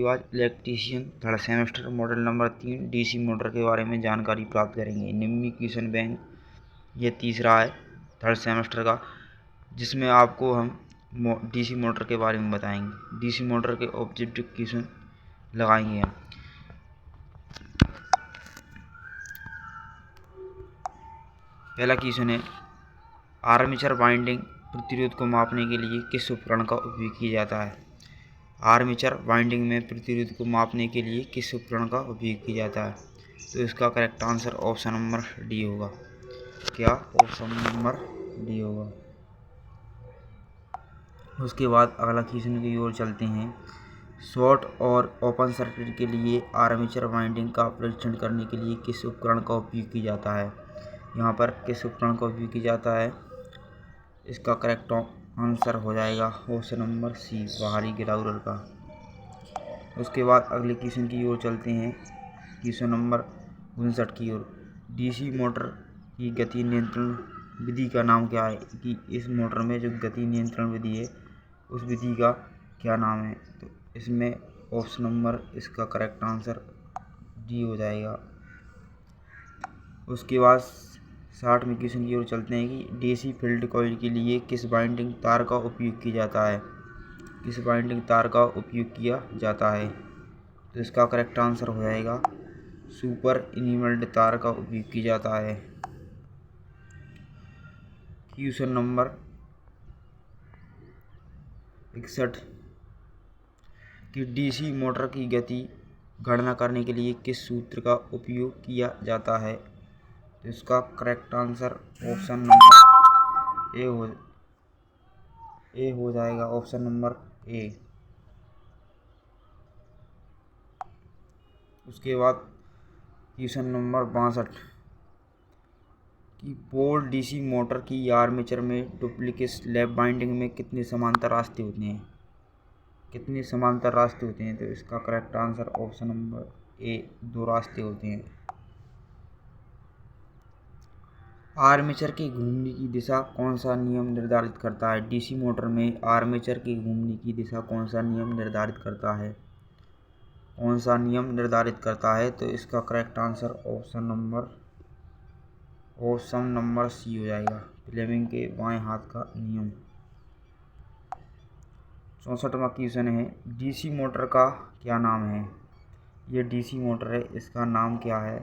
आज electrician third semester model number 3 DC motor के बारे में जानकारी प्राप्त करेंगे। निम्न क्वेश्चन बैंक ये तीसरा है थर्ड सेमेस्टर का, जिसमें आपको हम डीसी मोटर के बारे में बताएंगे। डीसी मोटर के ऑब्जेक्टिव क्वेश्चन लगाएंगे हम। पहला क्वेश्चन है, आर्मेचर वाइंडिंग प्रतिरोध को मापने के लिए किस उपकरण का उपयोग किया जाता है? आर्मेचर वाइंडिंग में प्रतिरोध को मापने के लिए किस उपकरण का उपयोग किया जाता है? तो इसका correct answer option number D होगा। क्या? ऑप्शन नंबर डी होगा। उसके बाद अगला क्वेश्चन की ओर चलते हैं। शॉर्ट और ओपन सर्किट के लिए आर्मेचर वाइंडिंग का परीक्षण करने के लिए किस उपकरण का उपयोग किया जाता है? यहाँ पर किस उपकरण का उपयोग किया जाता है? इसका करेक्ट आंसर हो जाएगा ऑप्शन नंबर सी, बाहरी ग्राउंडर का। उसके बाद अगले क्वेश्चन की ओर चलते हैं। क्वेश्चन नंबर 59 की ओर। डीसी मोटर की गति नियंत्रण विधि का नाम क्या है? कि इस मोटर में जो गति नियंत्रण विधि है उस विधि का क्या नाम है? तो इसमें ऑप्शन नंबर इसका करेक्ट आंसर डी हो जाएगा। उसके बाद 60वें क्वेश्चन की ओर चलते हैं कि डीसी फील्ड कॉइल के लिए किस वाइंडिंग तार का उपयोग किया जाता है? किस वाइंडिंग तार का उपयोग किया जाता है? तो इसका करेक्ट आंसर हो जाएगा सुपर इनिमल्ड तार का उपयोग किया जाता है। क्वेश्चन नंबर 61 कि डीसी मोटर की गति गणना करने के लिए किस सूत्र का उपयोग किया जाता है? तो इसका correct answer option number A हो जाएगा। Option number A. उसके बाद क्वेश्चन नंबर 62 कि पोल डीसी मोटर की आर्मेचर में डुप्लीकेट लैप वाइंडिंग में कितने समांतर रास्ते होते हैं? कितने समांतर रास्ते होते हैं? तो इसका correct answer option number A, 2 रास्ते होते हैं। आर्मेचर के घूमने की दिशा कौन सा नियम निर्धारित करता है? डीसी मोटर में आर्मेचर के घूमने की दिशा कौन सा नियम निर्धारित करता है? कौन सा नियम निर्धारित करता है? तो इसका correct answer option number C हो जाएगा, फ्लेमिंग के बाएं हाथ का नियम। 64वां क्वेश्चन है, डीसी मोटर का क्या नाम है? ये डीसी मोटर है, इसका नाम क्या है?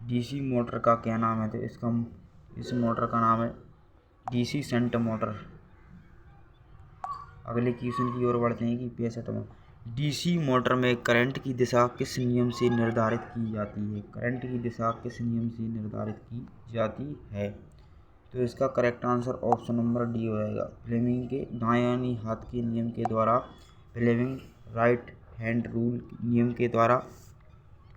डीसी मोटर का क्या नाम है? तो इस मोटर का नाम है डीसी शंट मोटर। अगले क्वेश्चन की ओर बढ़ते हैं कि 65वां, डीसी मोटर में करंट की दिशा किस नियम से निर्धारित की जाती है? करंट की दिशा किस नियम से निर्धारित की जाती है? तो इसका correct answer option number D हो जाएगा, फ्लेमिंग के दायानी हाथ के नियम के द्वारा। फ्लेमिंग राइट हैंड रूल नियम के द्वारा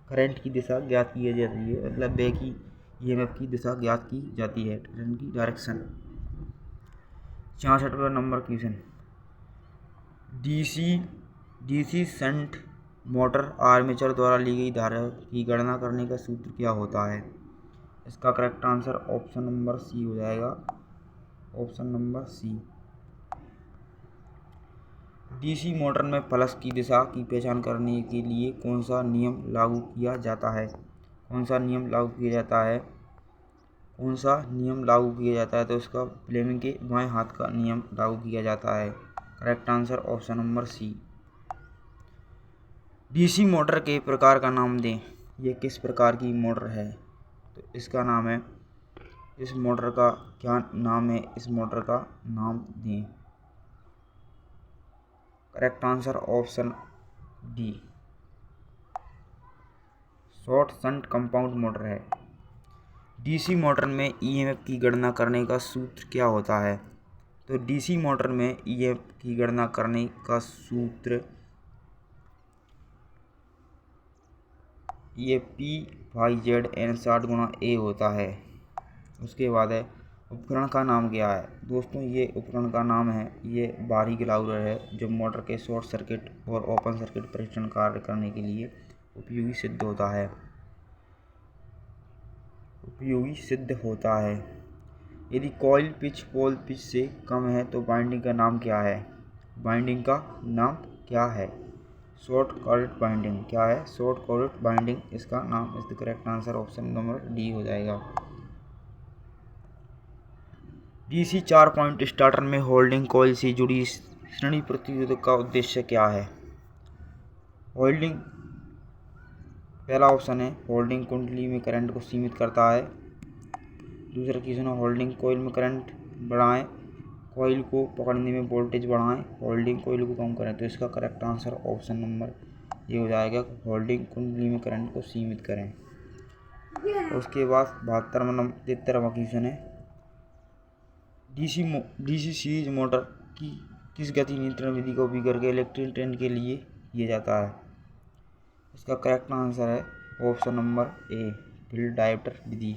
करंट की दिशा ज्ञात की जाती है, मतलब बैक की ईएमएफ की दिशा ज्ञात की जाती है, करंट की डायरेक्शन। 66वां number question, DC shunt motor armature द्वारा ली गई धारा की गणना करने का सूत्र क्या होता है? इसका correct answer option number C हो जाएगा, option number C. DC motor में फ्लक्स की दिशा की पहचान करने के लिए कौन सा नियम लागू किया जाता है? कौन सा नियम लागू किया जाता है? कौन सा नियम लागू किया जाता है? तो इसका फ्लेमिंग के बाएं हाथ का नियम लागू किया जाता है। Correct answer option number C. DC motor के प्रकार का नाम दें। ये किस प्रकार की मोटर है? तो इसका नाम है, इस मोटर का क्या नाम है? इस मोटर का नाम दें। Correct answer option D, short shunt compound motor है। डीसी मोटर में ईएमएफ की गणना करने का सूत्र क्या होता है? तो डीसी मोटर में ईएमएफ की गणना करने का सूत्र ये P/Z/N 60 × A होता है। उसके बाद है, उपकरण का नाम क्या है? दोस्तों, ये उपकरण का नाम है, ये बाहरी ग्राउंडर है, जो मोटर के शॉर्ट सर्किट और ओपन सर्किट परीक्षण कार्य करने के लिए उपयोगी सिद्ध होता है। यदि कॉइल पिच पोल पिच से कम है तो वाइंडिंग का नाम क्या है? वाइंडिंग का नाम क्या है? शॉर्ट कॉर्डेड बाइंडिंग क्या है? शॉर्ट कॉर्डेड बाइंडिंग इसका नाम। इस the correct answer option number D हो जाएगा। डीसी 4 पॉइंट स्टार्टर में होल्डिंग कॉइल से जुड़ी श्रेणी प्रतिरोधक का उद्देश्य क्या है? होल्डिंग, पहला ऑप्शन है होल्डिंग कुंडली में करंट को सीमित करता है। दूसरा क्वेश्चन है होल्डिंग कॉइल में करंट बढ़ाएं, कॉइल को पकड़ने में वोल्टेज बढ़ाएं, होल्डिंग कॉइल को कम करें। तो इसका करेक्ट आंसर ऑप्शन नंबर ये हो जाएगा, होल्डिंग कुंडली में करंट को सीमित करें। उसके बाद 73वां क्वेश्चन है डीसी सीरीज मोटर की किस गति नियंत्रण विधि का उपयोग करके इलेक्ट्रिक ट्रेन के लिए किया जाता है? इसका करेक्ट आंसर है option number A, field dioptre Vidhi.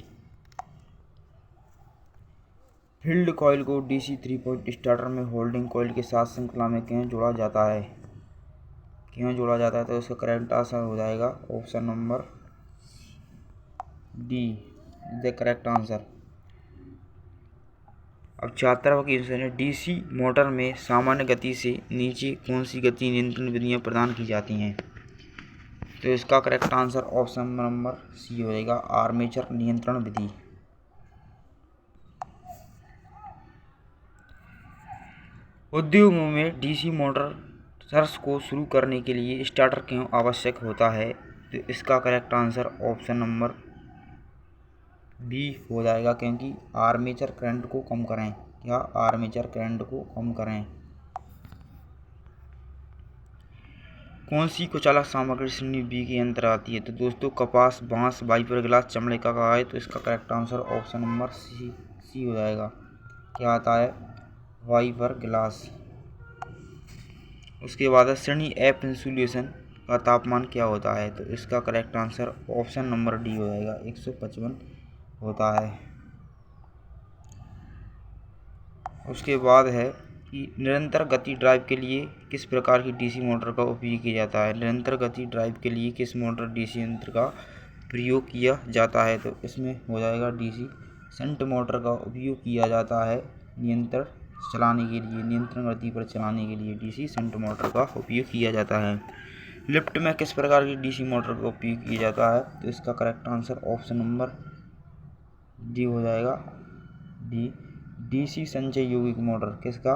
Field coil को डीसी 3 पॉइंट स्टार्टर में होल्डिंग कॉइल के साथ श्रृंखला में क्यों जोड़ा जाता है? तो इसका करेक्ट आंसर हो जाएगा option number D, the correct answer. अब 74वां क्वेश्चन है डीसी मोटर में सामान्य गति से नीचे कौन सी गति नियंत्रण विधियां प्रदान की जाती हैं? तो इसका correct answer option number C हो जाएगा, आर्मेचर नियंत्रण विधि। उद्योगों में डीसी मोटर्स को शुरू करने के लिए स्टार्टर क्यों आवश्यक होता है? तो इसका correct answer option number B हो जाएगा, क्योंकि आर्मेचर करंट को कम करें। क्या? आर्मेचर करंट को कम करें। कौन सी कुचालक सामग्री श्रेणी बी के अंतर आती है? तो दोस्तों कपास, बांस, फाइबर ग्लास, चमड़े का है। तो इसका correct answer option number C हो जाएगा। क्या आता है? Fibre glass. उसके बाद श्रेणी एफ इंसुलेशन का तापमान क्या होता है? तो इसका correct answer option number D हो जाएगा, 155 होता है। उसके बाद है कि निरंतर गति ड्राइव के लिए किस प्रकार की डीसी मोटर का उपयोग किया जाता है? निरंतर गति ड्राइव के लिए किस मोटर डीसी यंत्र का प्रयोग किया जाता है? तो इसमें हो जाएगा डीसी शंट मोटर का उपयोग किया जाता है नियंत्रण चलाने के लिए, नियंत्रण गति पर चलाने के लिए डीसी शंट मोटर का उपयोग किया जाता है। लिफ्ट में किस प्रकार की डीसी मोटर का उपयोग किया जाता है? तो इसका correct answer option number D हो जाएगा, डी, डीसी संचय यौगिक मोटर। किसका?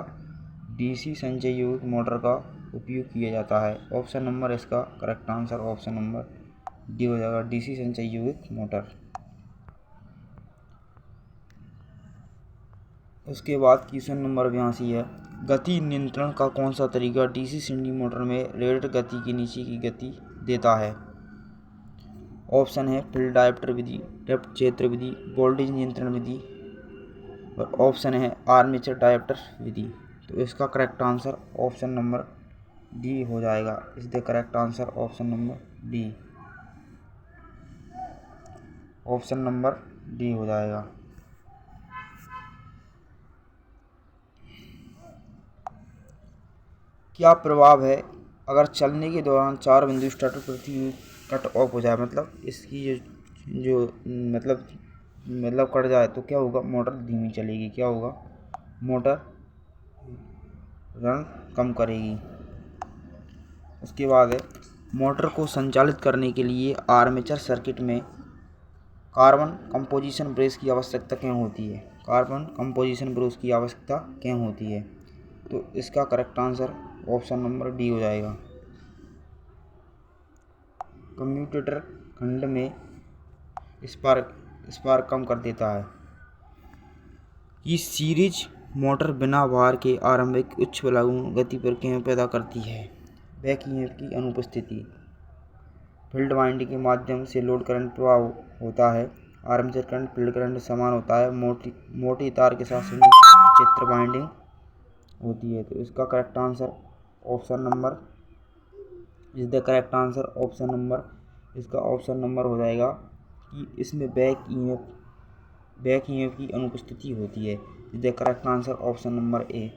डीसी संचय यौगिक मोटर का उपयोग किया जाता है। ऑप्शन नंबर इसका correct answer option number D हो जाएगा, डीसी संचय यौगिक मोटर। उसके बाद क्वेश्चन नंबर 82 है गति नियंत्रण का कौन सा तरीका डीसी श्रेणी मोटर में रेटेड गति के नीचे की गति देता है? ऑप्शन है फील्ड डायोप्टर विधि, डेप्थ क्षेत्र विधि, वोल्टेज नियंत्रण विधि, और ऑप्शन है आर्मेचर डायोप्टर विधि। तो इसका correct answer option number D हो जाएगा, is the correct answer option number D, option number D हो जाएगा। क्या प्रभाव है अगर चलने के दौरान 4 बिंदु स्टार्टर प्रति कट ऑफ हो जाए? मतलब इसकी जो मतलब कट जाए तो क्या होगा? मोटर धीमी चलेगी। क्या होगा? मोटर रन कम करेगी। उसके बाद है मोटर को संचालित करने के लिए आर्मेचर सर्किट में कार्बन कंपोजिशन ब्रश की आवश्यकता क्यों होती है? कार्बन कंपोजिशन ब्रश की आवश्यकता क्यों होती है? तो इसका correct answer option number D हो जाएगा। कम्यूटेटर खंड में स्पार्क कम कर देता है। ये सीरीज मोटर बिना भार के आरंभिक उच्च लागू गति पर क्यों पैदा करती है? बैक ईएमएफ की अनुपस्थिति। फील्ड वाइंडिंग के माध्यम से लोड करंट प्रवाह होता है। आर्मेचर करंट फील्ड करंट समान होता है। मोटी तार के साथ क्षेत्र वाइंडिंग होती है। तो इसका correct answer option number is the correct answer option number, इसका ऑप्शन नंबर हो जाएगा कि इसमें बैक ईएमएफ की अनुपस्थिति होती है। Is the correct answer option number A.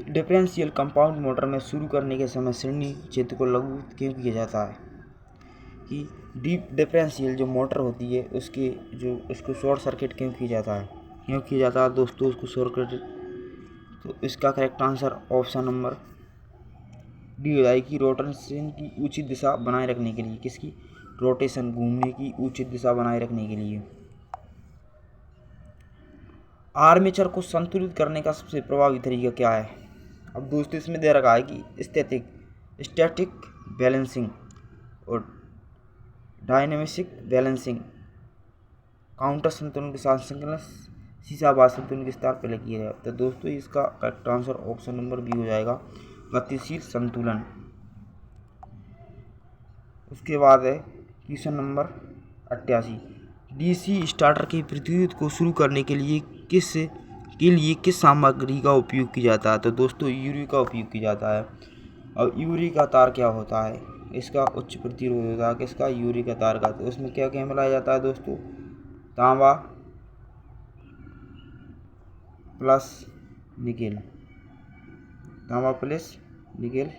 Differential compound motor में शुरू करने के समय श्रेणी क्षेत्र को लागू क्यों किया जाता है? कि डीप डिफरेंशियल जो मोटर होती है उसको शॉर्ट सर्किट क्यों किया जाता है? दोस्तों उसको तो इसका correct answer option number D हो जाएगी, रोटेशन की उचित दिशा बनाए रखने के लिए। किसकी? रोटेशन, घूमने की उचित दिशा बनाए रखने के लिए। आर्मेचर को संतुलित करने का सबसे प्रभावी तरीका क्या है? अब दोस्तों इसमें दे रखा है कि स्टैटिक बैलेंसिंग और डायनेमिक बैलेंसिंग, काउंटर संतुलन के साथ संकलन, शीशाबाद संतुलन के विस्तार पहले किया गया। तो दोस्तों इसका correct answer option number B हो जाएगा, गतिशील संतुलन। उसके बाद है क्वेश्चन नंबर 88, डीसी स्टार्टर की विद्युत को शुरू करने के लिए किस सामग्री का उपयोग किया जाता है? तो दोस्तों यूरी का उपयोग किया जाता है। अब यूरी का तार क्या होता है? इसका उच्च प्रतिरोध होता है। किसका? यूरी का तार का। तो उसमें क्या क्या मिलाया जाता है दोस्तों? तांबा प्लस निकेल, तांबा प्लस निकेल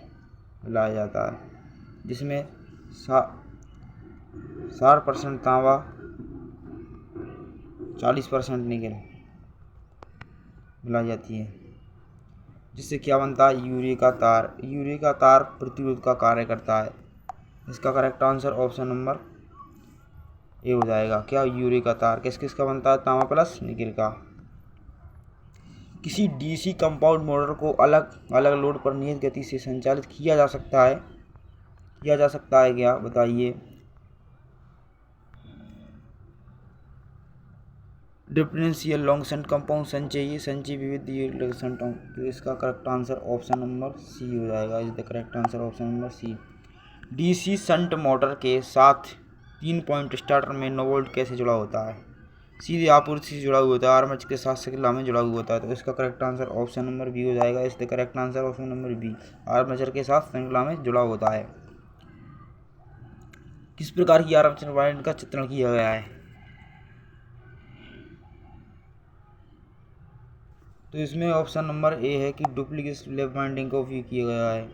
मिलाया जाता है, जिसमें 60% तांबा 40% निकेल मिलाई जाती है, जिससे क्या बनता है? यूरी का तार। यूरी का तार प्रतिरोध का कार्य करता है। इसका correct answer option number A हो जाएगा। क्या? यूरी का तार किस किस का बनता है? तांबा प्लस निकेल का। किसी डीसी कंपाउंड मोटर को अलग अलग लोड पर नियत गति से संचालित किया जा सकता है क्या? बताइए। डिफरेंशियल लॉन्ग शंट कंपाउंड संचयी विविध शंट। तो इसका correct answer option number C हो जाएगा। Is the correct answer option number C. DC shunt motor के साथ 3 पॉइंट स्टार्टर में 9 वोल्ट कैसे जुड़ा होता है? सीधे आपूर्ति से जुड़ा हुआ होता है, आर्मेचर के साथ श्रृंखला में जुड़ा हुआ होता है। तो इसका correct answer option number B हो जाएगा। Is the correct answer option number B, armature के साथ श्रृंखला में जुड़ा होता है। किस प्रकार की आर्मेचर वाइंडिंग का चित्रण किया गया है? तो इसमें ऑप्शन नंबर ए है कि डुप्लीकेट स्लैब वाइंडिंग का उपयोग किया गया है।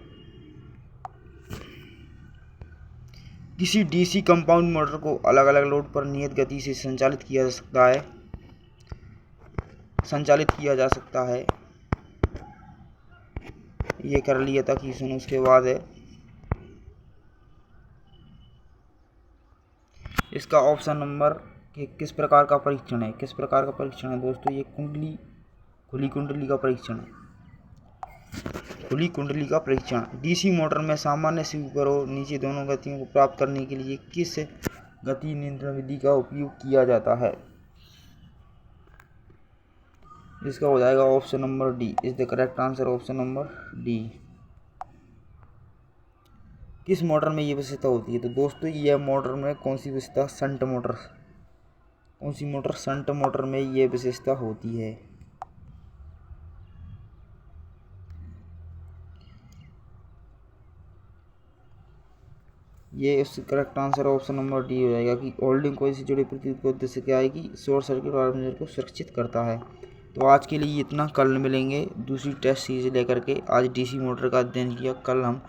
किसी डीसी कंपाउंड मोटर को अलग अलग लोड पर नियत गति से संचालित किया जा सकता है। ये कर लिया था कि सुनो। उसके बाद है इसका ऑप्शन नंबर किस प्रकार का परीक्षण है? किस प्रकार का परीक्षण है दोस्तों? ये खुली कुंडली का परीक्षण है। खुली कुंडली का परीक्षण। डीसी मोटर में सामान्य से ऊपर और नीचे दोनों गतियों को प्राप्त करने के लिए किस गति नियंत्रण विधि का उपयोग किया जाता है? इसका हो जाएगा option number D. Is the correct answer option number D. किस मोटर में ये विशेषता होती है? तो दोस्तों यह मोटर में कौन सी विशेषता? Shunt motor. कौन सी मोटर? शंट मोटर में ये विशेषता होती है। ये इस correct answer option number D हो जाएगा कि होल्डिंग कॉइल से जुड़े प्रतिरोध को उद्देश्य क्या है कि शॉर्ट सर्किट आर्मेचर को सुरक्षित करता है। तो आज के लिए इतना। कल मिलेंगे दूसरी टेस्ट सीरीज लेकर के। आज डीसी मोटर का अध्ययन किया, कल हम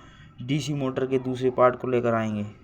डीसी मोटर के दूसरे पार्ट को लेकर आएंगे।